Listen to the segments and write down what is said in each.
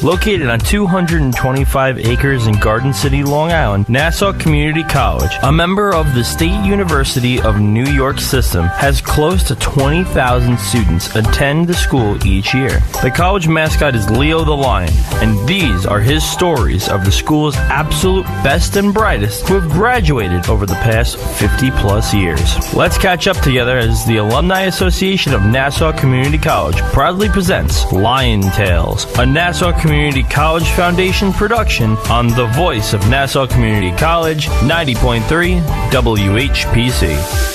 Located on 225 acres in Garden City, Long Island, Nassau Community College, a member of the State University of New York system, has close to 20,000 students attend the school each year. The college mascot is Leo the Lion, and these are his stories of the school's absolute best and brightest who have graduated over the past 50-plus years. Let's catch up together as the Alumni Association of Nassau Community College proudly presents Lion Tales, a Nassau Community College Foundation production on the voice of Nassau Community College, 90.3 WHPC.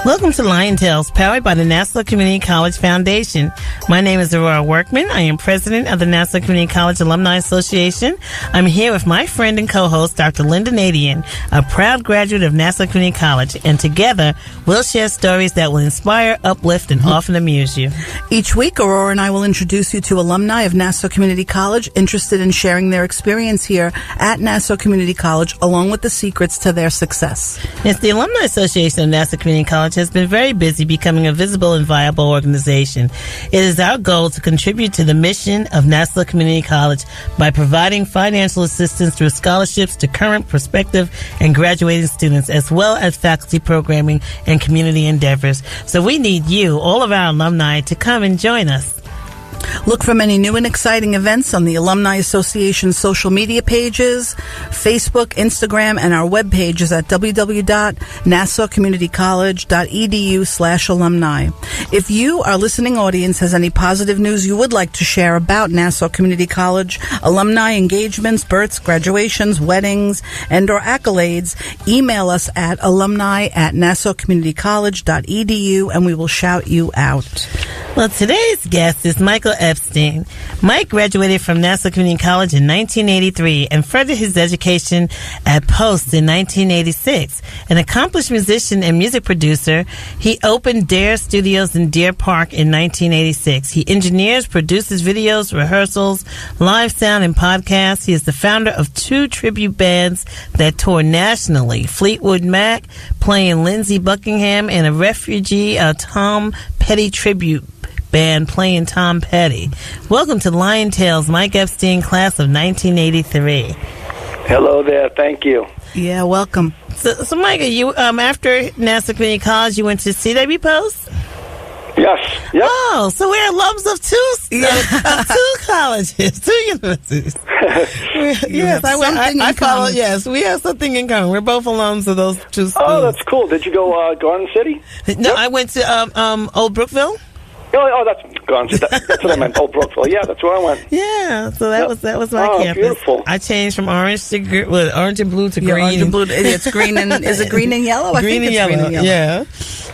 Welcome to Lion Tales, powered by the Nassau Community College Foundation. My name is Aurora Workman. I am president of the Nassau Community College Alumni Association. I'm here with my friend and co-host, Dr. Lynnda Nadien, a proud graduate of Nassau Community College, and together we'll share stories that will inspire, uplift, and often amuse you. Each week, Aurora and I will introduce you to alumni of Nassau Community College interested in sharing their experience here at Nassau Community College, along with the secrets to their success. Yes, the Alumni Association of Nassau Community College has been very busy becoming a visible and viable organization. It is our goal to contribute to the mission of Nassau Community College by providing financial assistance through scholarships to current, prospective, and graduating students, as well as faculty programming and community endeavors. So we need you, all of our alumni, to come and join us. Look for many new and exciting events on the Alumni Association social media pages, Facebook, Instagram, and our web pages at www.nassaucommunitycollege.edu/alumni. If you, our listening audience, has any positive news you would like to share about Nassau Community College, alumni engagements, births, graduations, weddings, and or accolades, email us at alumni@nassaucommunitycollege.edu and we will shout you out. Well, today's guest is Michael Epstein. Mike graduated from Nassau Community College in 1983 and furthered his education at Post in 1986. An accomplished musician and music producer, he opened Dare Studios in Deer Park in 1986. He engineers, produces videos, rehearsals, live sound, and podcasts. He is the founder of 2 tribute bands that tour nationally, Fleetwood Macked, playing Lindsay Buckingham, and a Refugee, a Tom Petty tribute band playing Tom Petty. Welcome to Lion Tales, Mike Epstein, class of 1983. Hello there. Thank you. Yeah, welcome. So Mike, you after Nassau Community College, you went to CW Post? Yes. Yep. Oh, so we're alums of two colleges, 2 universities. Yes, I follow. Yes, we have something in common. We're both alums of those 2 schools. Oh, that's cool. Did you go Garden City? No, yep. I went to Old Brookville. Oh, that's Garden City. That's what I meant. Old Brookville. Yeah, that's where I went. Yeah, so that was my campus. Beautiful. I changed from orange to orange and blue to green. Orange and blue. It's green and is it green and yellow? Green and yellow. Yeah.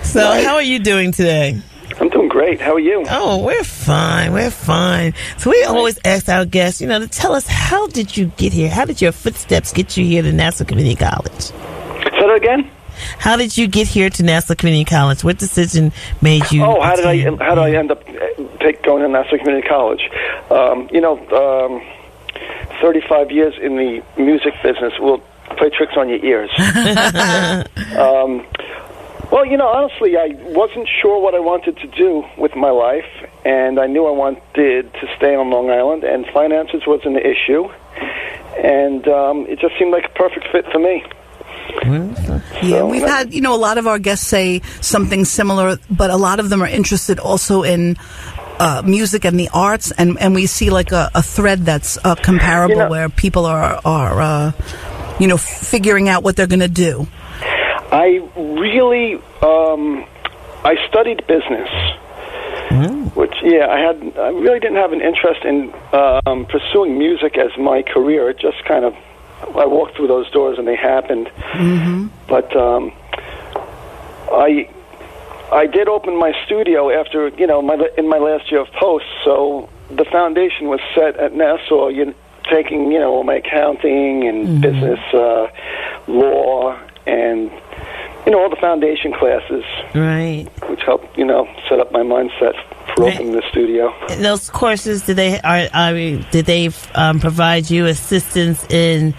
So right. How are you doing today? I'm doing great. How are you? Oh, we're fine. We're fine. So we always ask our guests, to tell us, how did you get here? How did your footsteps get you here to Nassau Community College? Say that again? How did you get here to Nassau Community College? What decision made you? Oh, how did I end up going to Nassau Community College? 35 years in the music business will play tricks on your ears. Well, honestly, I wasn't sure what I wanted to do with my life, and I knew I wanted to stay on Long Island, and finances wasn't an issue, and it just seemed like a perfect fit for me. Yeah, we've had, a lot of our guests say something similar, but a lot of them are interested also in music and the arts, and we see like a thread that's comparable where people are figuring out what they're going to do. I really, I studied business, which, I really didn't have an interest in pursuing music as my career. It just kind of, I walked through those doors and they happened. Mm-hmm. But I did open my studio after, in my last year of Post, so the foundation was set at Nassau, taking, all my accounting and business, law, and all the foundation classes, right? Which helped, set up my mindset for opening the studio. And those courses, did they provide you assistance in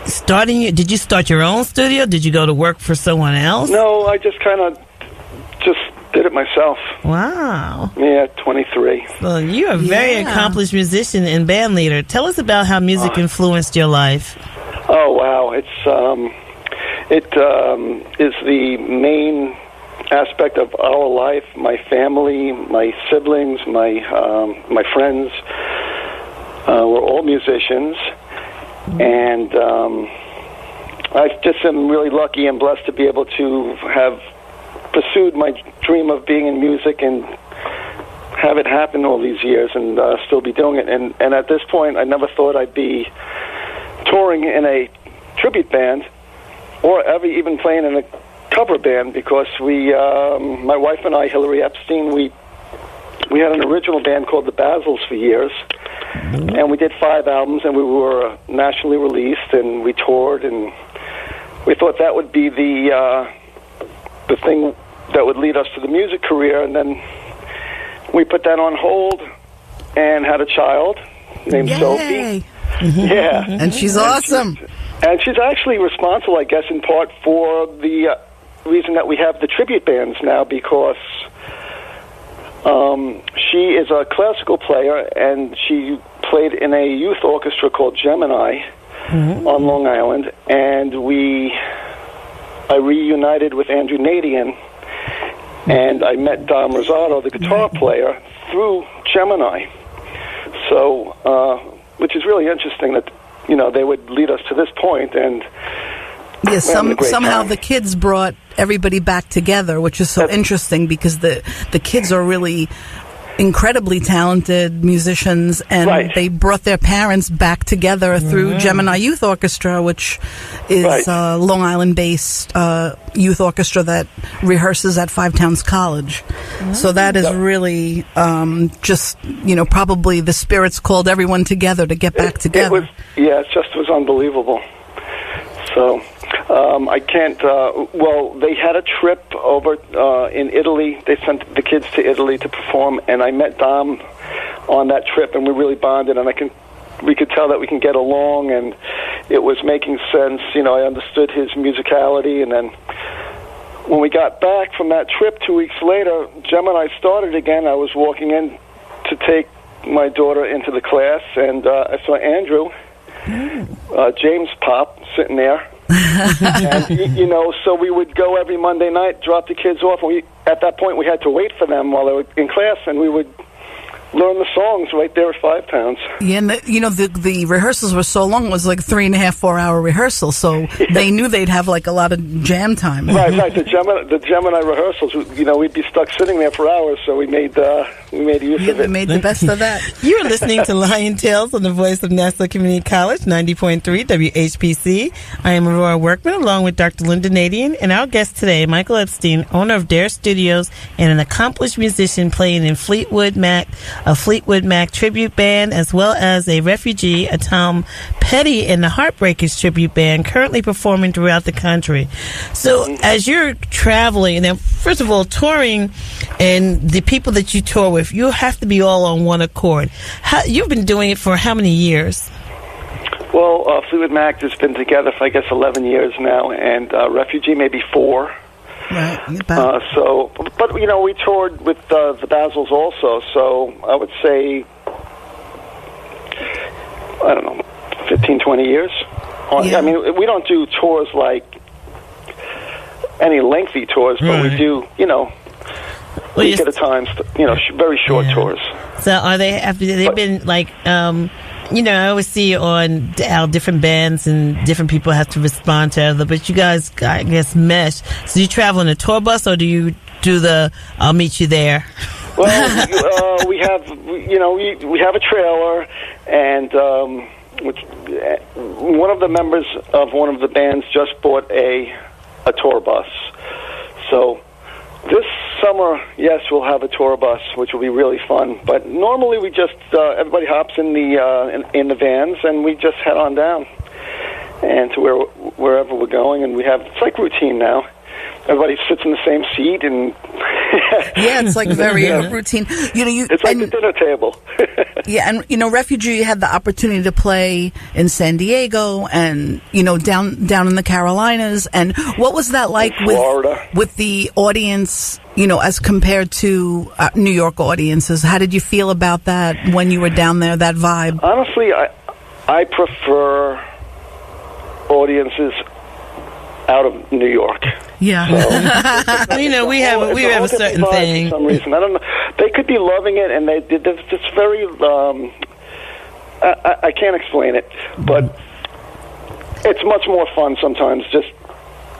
starting? Did you start your own studio? Did you go to work for someone else? No, I just kind of Did it myself. Wow. Yeah, 23. So you're a very accomplished musician and band leader. Tell us about how music influenced your life. Oh, wow. It is the main aspect of our life. My family, my siblings, my friends were all musicians, and I just am really lucky and blessed to be able to have pursued my dream of being in music and have it happen all these years and still be doing it. And at this point, I never thought I'd be touring in a tribute band or ever even playing in a cover band, because my wife and I, Hillary Epstein, we had an original band called the Basils for years, and we did 5 albums, and we were nationally released, and we toured, and we thought that would be the thing that would lead us to the music career. And then we put that on hold and had a child named Sophie. Yeah, and she's awesome. And she's actually responsible, I guess, in part for the reason that we have the tribute bands now, because she is a classical player, and she played in a youth orchestra called Gemini on Long Island, and I reunited with Lynnda Nadien, and I met Dom Rosado, the guitar player, through Gemini. So, which is really interesting that, they would lead us to this point, and somehow the kids brought everybody back together, which is so interesting, because the kids are really incredibly talented musicians, and they brought their parents back together through Gemini Youth Orchestra, which is a Long Island-based youth orchestra that rehearses at Five Towns College. So that is really just, probably the spirits called everyone together to get back together. It was unbelievable. So I can't, they had a trip over in Italy. They sent the kids to Italy to perform, and I met Dom on that trip, and we really bonded, and we could tell that we can get along, and it was making sense. I understood his musicality, and then when we got back from that trip 2 weeks later, Gemini started again. I was walking in to take my daughter into the class, and I saw Andrew, James Pop, sitting there. And, so we would go every Monday night, drop the kids off, and at that point we had to wait for them while they were in class, and we would learn the songs right there at 5 Towns. Yeah, and the rehearsals were so long. It was like 3.5, 4 hour rehearsals, so they knew they'd have like a lot of jam time. Right. The Gemini rehearsals, we'd be stuck sitting there for hours, so we made use of it. We made the best of that. You're listening to Lion Tales on the voice of Nassau Community College, 90.3 WHPC. I am Aurora Workman, along with Dr. Lynnda Nadien, and our guest today, Michael Epstein, owner of Dare Studios and an accomplished musician playing in Fleetwood Macked, a Fleetwood Mac tribute band, as well as a Refugee, a Tom Petty and the Heartbreakers tribute band, currently performing throughout the country. So as you're traveling, and first of all, touring, and the people that you tour with, you have to be all on one accord. You've been doing it for how many years? Well, Fleetwood Mac has been together for, I guess, 11 years now, and Refugee maybe 4. Right. But we toured with the Basils also. So I would say, 15, 20 years. I mean, we don't do tours like any lengthy tours, but we do, week at a time. Very short tours. So are they? They've been like. I always see on how different bands and different people have to respond to other, but you guys, I guess, mesh. So you travel in a tour bus, or do you do the "I'll meet you there"? Well, we have a trailer, and one of the members of one of the bands just bought a tour bus. So this summer, yes, we'll have a tour bus, which will be really fun. But normally, we just everybody hops in the vans, and we just head on down and to wherever we're going. And it's like routine now. everybody sits in the same seat, and yeah, it's like very routine. It's like the dinner table. Yeah, and Refugee had the opportunity to play in San Diego and down in the Carolinas. And what was that like with the audience? As compared to New York audiences, how did you feel about that when you were down there? That vibe. Honestly, I prefer audiences out of New York. Yeah, so, we have a certain thing. For some reason, I don't know. They could be loving it, and they're just very. I can't explain it, but it's much more fun sometimes just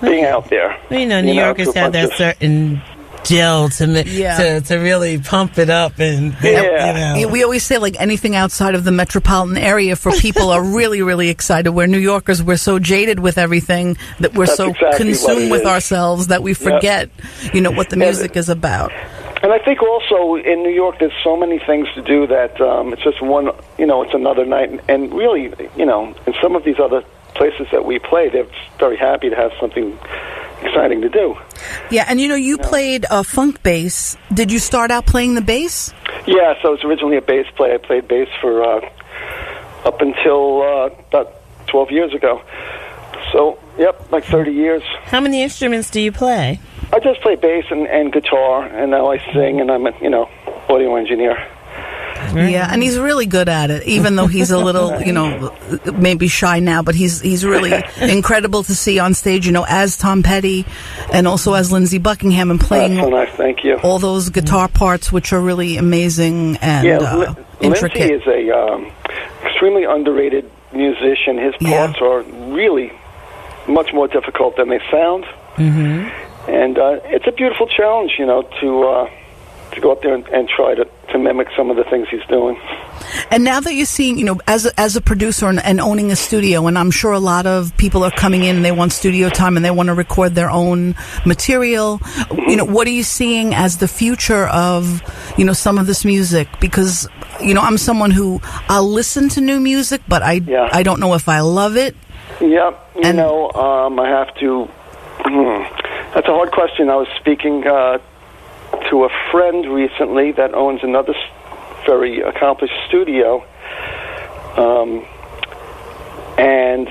being out there. New Yorkers have that certain gel to really pump it up, and we always say like anything outside of the metropolitan area for people are really, really excited. Where New Yorkers, we're so jaded with everything that we're consumed with ourselves that we forget what the music is about. And I think also in New York there's so many things to do that it's just one, it's another night, and really, in some of these other places that we play, they're very happy to have something exciting to do. Yeah, and you played funk bass. Did you start out playing the bass? Yeah, so I was originally a bass player. I played bass for up until about 12 years ago. So, like 30 years. How many instruments do you play? I just play bass and guitar, and now I sing, and I'm an audio engineer. Yeah, and he's really good at it, even though he's a little, maybe shy now, but he's really incredible to see on stage, as Tom Petty and also as Lindsay Buckingham, and playing so nice. Thank you. All those guitar parts, which are really amazing and intricate. Lindsay is a extremely underrated musician. His parts are really much more difficult than they sound. Mm-hmm. And it's a beautiful challenge, to go up there and try to mimic some of the things he's doing. And now that you're seeing, as a producer and owning a studio, and I'm sure a lot of people are coming in and they want studio time and they want to record their own material, what are you seeing as the future of, some of this music? Because, I'm someone who, I'll listen to new music, but I don't know if I love it. Yeah, I have to, that's a hard question. I was speaking to a friend recently that owns another very accomplished studio, and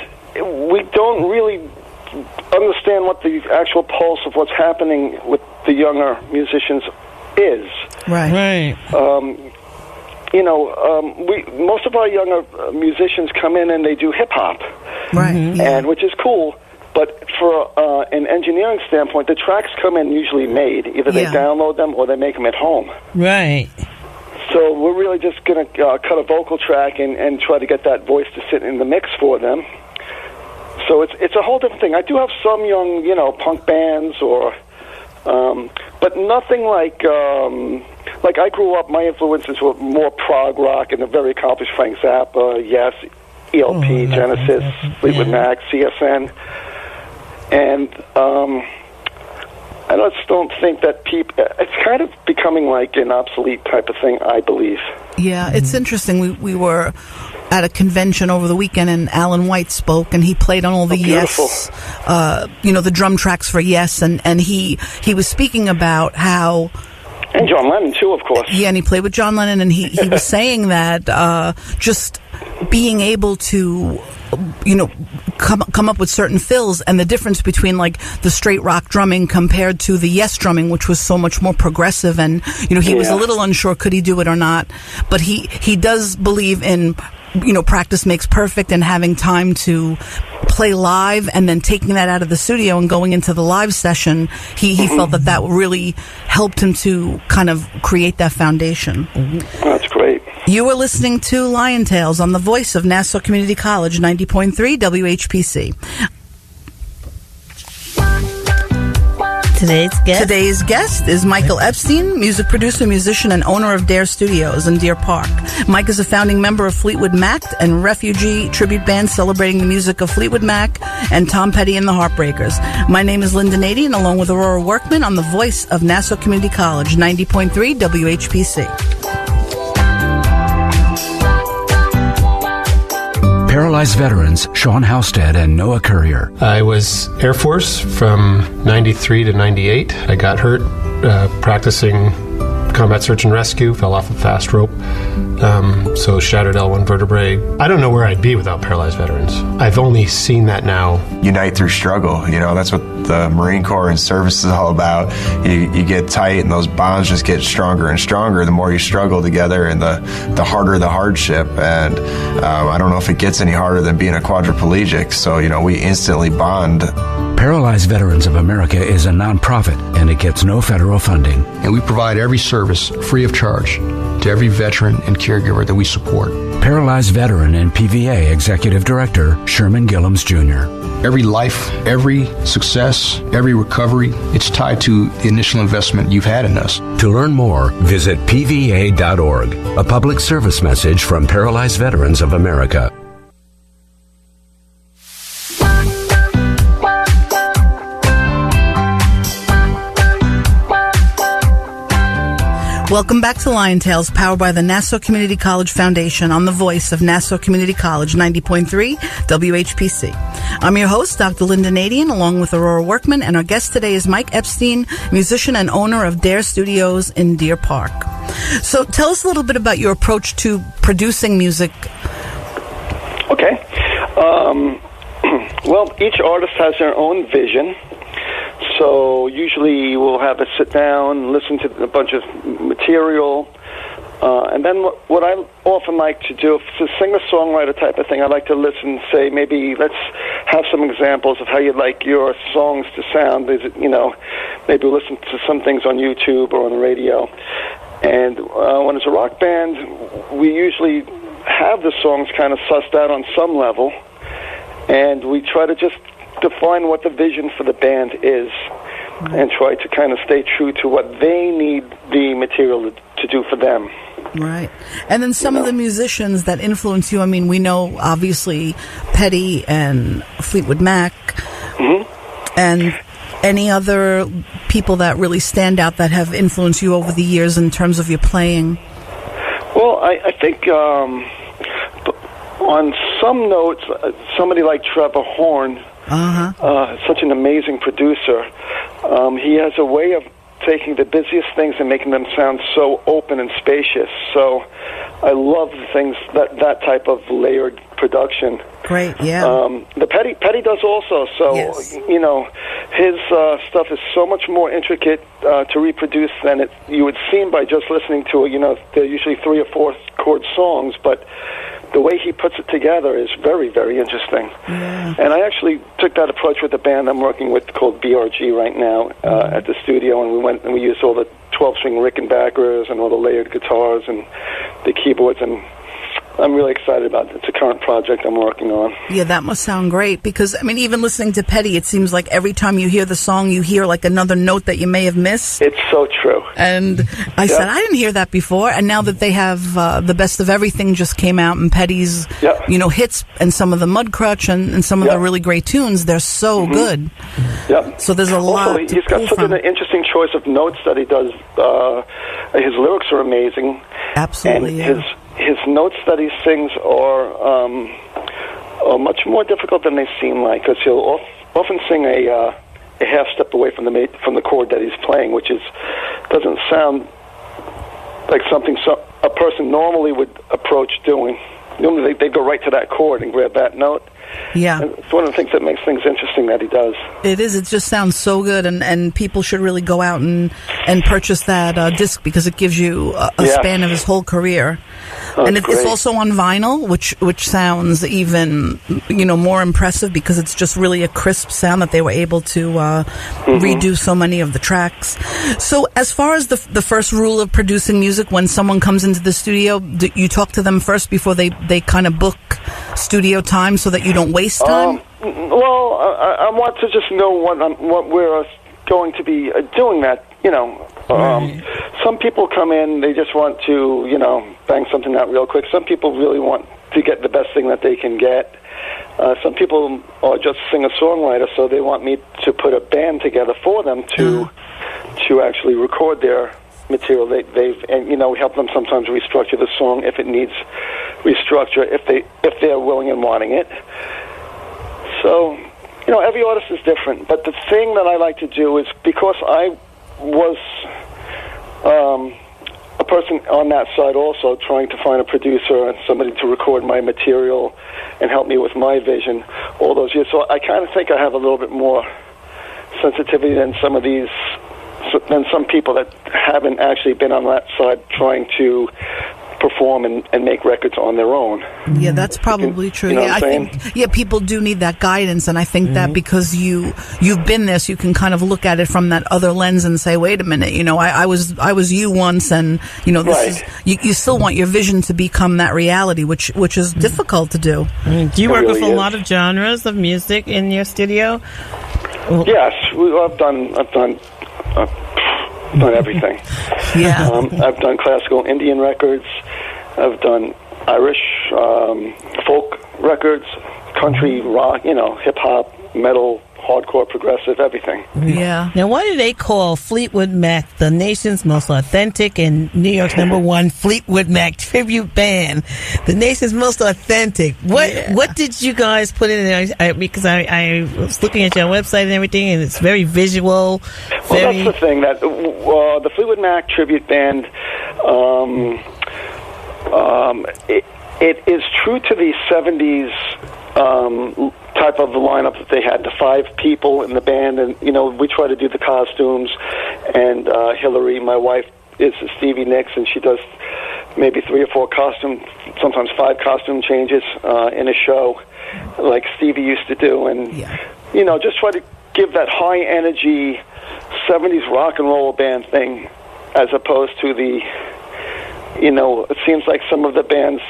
we don't really understand what the actual pulse of what's happening with the younger musicians is. Right. Most of our younger musicians come in and they do hip hop, right? And which is cool. But for an engineering standpoint, the tracks come in usually made. Either they download them or they make them at home. Right. So we're really just going to cut a vocal track and try to get that voice to sit in the mix for them. So it's a whole different thing. I do have some young, punk bands but nothing like I grew up, my influences were more prog rock and a very accomplished Frank Zappa, Yes, ELP, Genesis, Fleetwood Macked, CSN. And I just don't think that people... It's kind of becoming like an obsolete type of thing, I believe. Yeah, it's interesting. We were at a convention over the weekend, and Alan White spoke, and he played on all the Yes, the drum tracks for Yes, and he was speaking about how... And John Lennon, too, of course. Yeah, and he played with John Lennon, and he was saying that just being able to... come up with certain fills, and the difference between like the straight rock drumming compared to the Yes drumming, which was so much more progressive, and he was a little unsure could he do it or not, but he does believe in practice makes perfect, and having time to play live and then taking that out of the studio and going into the live session, he felt that really helped him to kind of create that foundation. That's great. You were listening to Lion Tales on the voice of Nassau Community College, 90.3 WHPC. Today's guest is Michael Epstein, music producer, musician, and owner of Dare Studios in Deer Park. Mike is a founding member of Fleetwood Macked and Refugee tribute band celebrating the music of Fleetwood Mac and Tom Petty and the Heartbreakers. My name is Lynnda Nadien, along with Aurora Workman on the voice of Nassau Community College, 90.3 WHPC. Paralyzed veterans Sean Halstead and Noah Courier. I was Air Force from 93 to 98. I got hurt practicing combat search and rescue, fell off a fast rope, so shattered L1 vertebrae. I don't know where I'd be without paralyzed veterans. I've only seen that now. Unite through struggle. You know, that's what the Marine Corps and service is all about. You get tight, and those bonds just get stronger and stronger the more you struggle together, and the harder the hardship. And I don't know if it gets any harder than being a quadriplegic, so, you know, we instantly bond. Paralyzed Veterans of America is a nonprofit, and it gets no federal funding. And we provide every service free of charge to every veteran and caregiver that we support. Paralyzed veteran and PVA Executive Director Sherman Gillums Jr. Every life, every success, every recovery, it's tied to the initial investment you've had in us. To learn more, visit pva.org. A public service message from Paralyzed Veterans of America. Welcome back to Lion Tales, powered by the Nassau Community College Foundation on the voice of Nassau Community College, 90.3 WHPC. I'm your host, Dr. Lynnda Nadien, along with Aurora Workman, and our guest today is Mike Epstein, musician and owner of Dare Studios in Deer Park. So tell us a little bit about your approach to producing music. Okay. Well, each artist has their own vision. So usually we'll have a sit down, listen to a bunch of material, and then what I often like to do, if it's a singer-songwriter type of thing, I like to listen, say, maybe let's have some examples of how you'd like your songs to sound. Is it, you know, maybe we'll listen to some things on YouTube or on the radio. And when it's a rock band, we usually have the songs kind of sussed out on some level, and we try to just define what the vision for the band is and try to kind of stay true to what they need the material to do for them. Right. And then some of the musicians that influence you, I mean, we know obviously Petty and Fleetwood Mac, and any other people that really stand out that have influenced you over the years in terms of your playing? Well, I think on some notes, somebody like Trevor Horn, such an amazing producer. He has a way of taking the busiest things and making them sound so open and spacious. So I love the things, that type of layered production. Great, yeah. The Petty does also. So, you know, his stuff is so much more intricate to reproduce than you would seem by just listening to it. You know, they're usually 3 or 4 chord songs, but the way he puts it together is very, very interesting. Yeah. And I actually took that approach with the band I'm working with called BRG right now at the studio, and we went and we used all the 12-string Rickenbackers and all the layered guitars and the keyboards, and I'm really excited about it. It's a current project I'm working on. Yeah, that must sound great because, I mean, even listening to Petty, it seems like every time you hear the song, you hear like another note that you may have missed. It's so true. And I said, I didn't hear that before. And now that they have The Best of Everything just came out, and Petty's, you know, hits and some of the Mudcrutch and some of the really great tunes, they're so good. Yeah. So there's a lot. He's got such an interesting choice of notes that he does. His lyrics are amazing. Absolutely. And his notes that he sings are much more difficult than they seem like, because he'll often sing a half step away from the chord that he's playing, which doesn't sound like something a person normally would approach doing. Normally they go right to that chord and grab that note. Yeah. And it's one of the things that makes things interesting that he does. It is. It just sounds so good, and people should really go out and purchase that disc because it gives you a span of his whole career. And it's also on vinyl, which sounds even, you know, more impressive because it's just really a crisp sound that they were able to redo so many of the tracks. So as far as the first rule of producing music, when someone comes into the studio, do you talk to them first before they kind of book studio time so that you don't waste time? Well, I want to just know what we're going to be doing that, you know. Some people come in, they just want to, you know, bang something out real quick. Some people really want to get the best thing that they can get. Some people are just singer-songwriter, so they want me to put a band together for them to actually record their material. And, you know, we help them sometimes restructure the song if it needs restructure if they're willing and wanting it. So, every artist is different. But the thing that I like to do is, because I was a person on that side also, trying to find a producer and somebody to record my material and help me with my vision all those years. So I kind of think I have a little bit more sensitivity than some people that haven't actually been on that side trying to perform and make records on their own. Yeah, that's probably true. You know I think people do need that guidance, and I think that because you've been there, so you can kind of look at it from that other lens and say, wait a minute, I was you once, and this right. is you still want your vision to become that reality, which is difficult to do. Do you work really with a is. lot of genres of music in your studio? Yes, I've done everything. Yeah. I've done classical Indian records. I've done Irish folk records, country rock, hip hop, metal, hardcore, progressive, everything. Yeah. Now, why do they call Fleetwood Mac the nation's most authentic and New York's #1 Fleetwood Mac tribute band? The nation's most authentic. What did you guys put in there? Because I was looking at your website and everything, and it's very visual. Well, that's the thing, that the Fleetwood Mac tribute band, it is true to the 70s type of lineup that they had, the 5 people in the band, and we try to do the costumes, and Hillary, my wife, is Stevie Nicks, and she does maybe 3 or 4 sometimes 5 costume changes in a show, like Stevie used to do, and just try to give that high energy 70s rock and roll band thing, as opposed to the it seems like some of the bands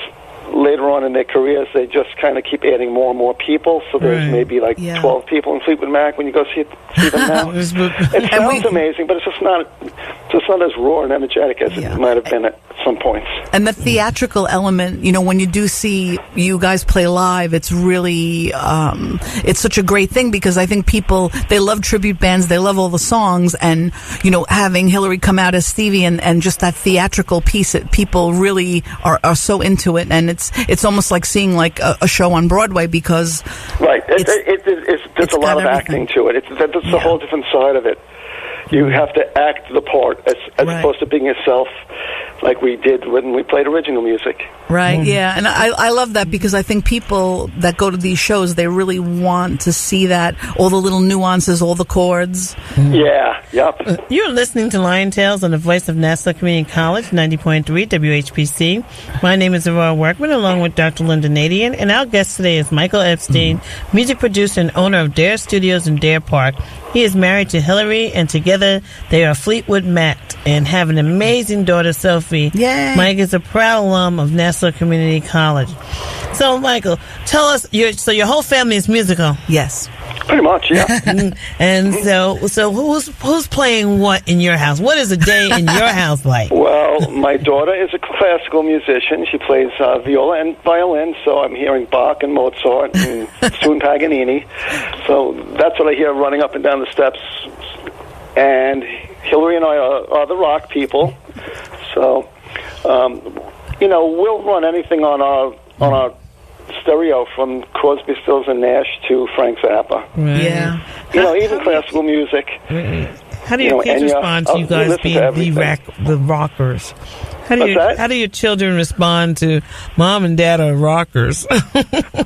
later on in their careers, they just kind of keep adding more and more people. So there's maybe 12 people in Fleetwood Mac when you go see them now. It sounds amazing, but it's just not as raw and energetic as it might have been at some points. And the theatrical element, when you do see you guys play live, it's really, it's such a great thing, because I think people, they love tribute bands, they love all the songs, and, having Hillary come out as Stevie and just that theatrical piece, people really are so into it, and it's almost like seeing like a show on Broadway, because right, there's a lot of acting to it. That's a whole different side of it. You have to act the part as opposed to being yourself, like we did when we played original music. Right, yeah. And I love that, because I think people that go to these shows, they really want to see that, all the little nuances, all the chords. Yeah, yep. You're listening to Lion Tales on the voice of Nassau Community College, 90.3 WHPC. My name is Aurora Workman, along with Dr. Lynnda Nadien, and our guest today is Michael Epstein, music producer and owner of Dare Studios in Dare Park. He is married to Hillary, and together they are Fleetwood Macked and have an amazing daughter, Sophie. Yay. Mike is a proud alum of Nassau Community College. So, Michael, tell us, your whole family is musical? Yes. Pretty much, yeah. And so who's playing what in your house? What is a day in your house like? Well, my daughter is a classical musician. She plays viola and violin, so I'm hearing Bach and Mozart and soon Paganini. So that's what I hear running up and down the steps. And Hillary and I are the rock people. So, we'll run anything on our stereo, from Crosby, Stills and Nash to Frank Zappa. Right. Yeah. Even classical music. How do your kids respond to you guys being the rockers? How do your children respond to Mom and Dad are rockers?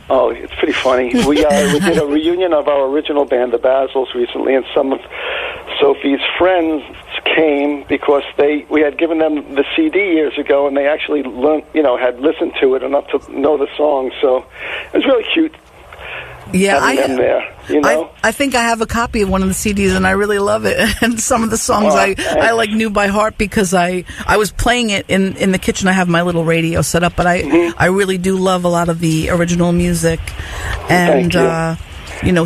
Oh, it's pretty funny. We did a reunion of our original band, the Basils, recently, and some of Sophie's friends came because we had given them the CD years ago, and they actually learned, had listened to it enough to know the song. So it was really cute. Yeah, having them there. I think I have a copy of one of the CDs, and I really love it. And some of the songs I knew by heart, because I was playing it in the kitchen. I have my little radio set up, but I really do love a lot of the original music. And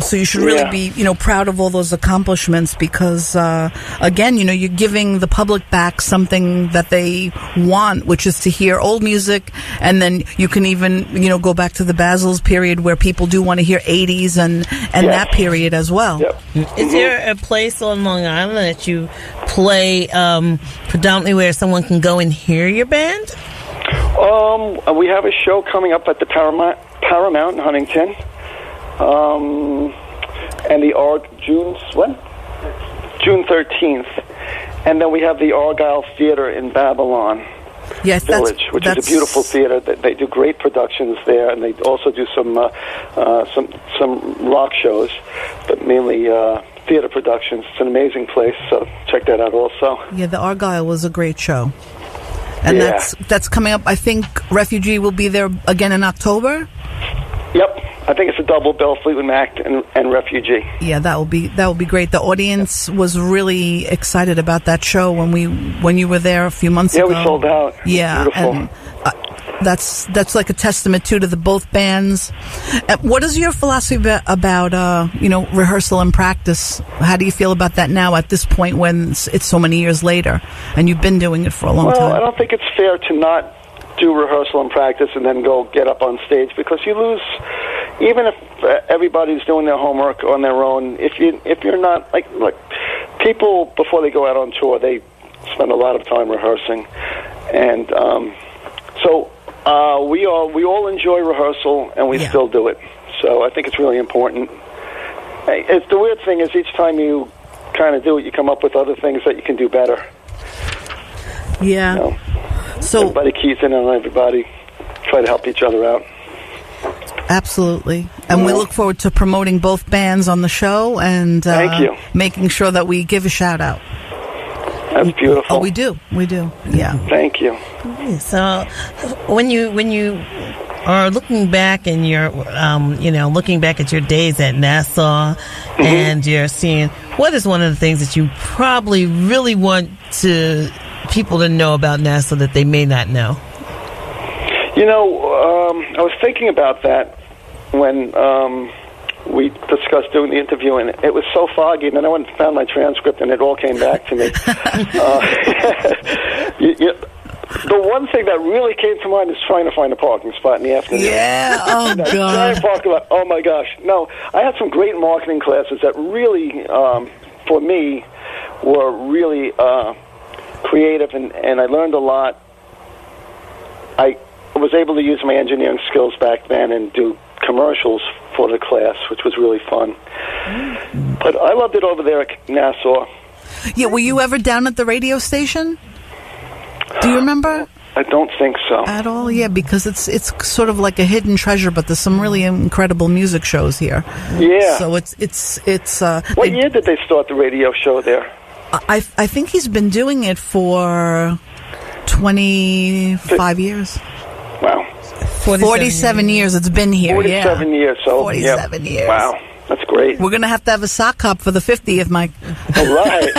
so you should really be, proud of all those accomplishments, because, again, you're giving the public back something that they want, which is to hear old music. And then you can even, go back to the Basils period, where people do want to hear 80s and that period as well. Yep. Is there a place on Long Island that you play predominantly where someone can go and hear your band? We have a show coming up at the Paramount in Huntington. And the June 13th. And then we have the Argyle Theater in Babylon Village, which is a beautiful theater. They do great productions there, and they also do some rock shows, but mainly theater productions. It's an amazing place, so check that out also. Yeah, the Argyle was a great show. And that's coming up. I think Refugee will be there again in October. Yep, I think it's a double bill: Fleetwood Macked and Refugee. Yeah, that will be great. The audience was really excited about that show when you were there a few months ago. Yeah, we sold out. Yeah, beautiful. And that's like a testament to the both bands. What is your philosophy about rehearsal and practice? How do you feel about that now at this point when it's so many years later and you've been doing it for a long time? Well, I don't think it's fair to not do rehearsal and practice and then go get up on stage, because you lose, even if everybody's doing their homework on their own, if you're not, like people before they go out on tour, they spend a lot of time rehearsing, and so we all enjoy rehearsal, and we still do it. So I think it's really important. It's the weird thing is each time you kind of do it, you come up with other things that you can do better. Yeah. You know? So everybody keys in on everybody, try to help each other out. Absolutely. And we look forward to promoting both bands on the show and thank you. Making sure that we give a shout out. That's beautiful. Oh, we do. Yeah. Thank you. So when you are looking back and you're looking back at your days at Nassau, and you're seeing, what is one of the things that you probably really want people to know about Nassau that they may not know? I was thinking about that when we discussed doing the interview, and it was so foggy, and then I went and found my transcript, and it all came back to me. The one thing that really came to mind is trying to find a parking spot in the afternoon. Yeah, oh, God. Giant parking lot. Oh, my gosh. No, I had some great marketing classes that really, for me, were really creative, and I learned a lot. I was able to use my engineering skills back then and do commercials for the class, which was really fun. But I loved it over there at Nassau. Yeah, were you ever down at the radio station? Do you remember? I don't think so. At all? Yeah, because it's sort of like a hidden treasure, but there's some really incredible music shows here. Yeah. So it's what year did they start the radio show there? I think he's been doing it for 25 years. Wow. 47 years it's been here. 47 years. So 47 years. Wow. That's great. We're going to have a sock hop for the 50th, Mike. All right.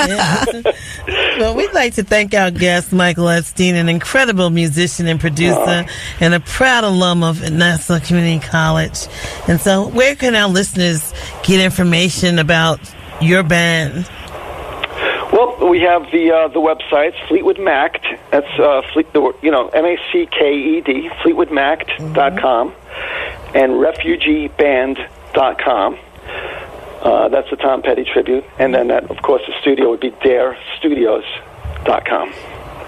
Well, we'd like to thank our guest, Michael Epstein, an incredible musician and producer, and a proud alum of Nassau Community College. And so where can our listeners get information about your band? Well, we have the websites, Fleetwood Macked. That's MACKED, FleetwoodMacked.com, and RefugeeBand.com. That's the Tom Petty tribute. And then, of course, the studio would be DareStudios.com.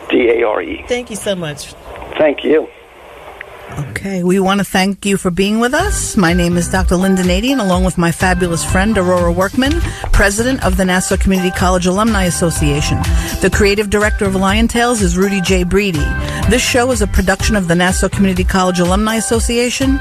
DARE. Thank you so much. Thank you. Okay, we want to thank you for being with us. My name is Dr. Lynnda Nadien, along with my fabulous friend, Aurora Workman, president of the Nassau Community College Alumni Association. The creative director of Lion Tales is Rudy J. Breedy. This show is a production of the Nassau Community College Alumni Association.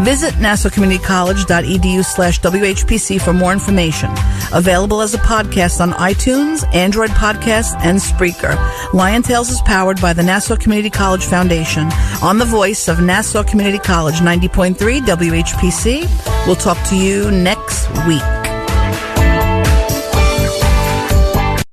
Visit nassaucommunitycollege.edu/WHPC for more information. Available as a podcast on iTunes, Android Podcasts, and Spreaker. Lion Tales is powered by the Nassau Community College Foundation on the voice of Nassau Community College 90.3 WHPC. We'll talk to you next week.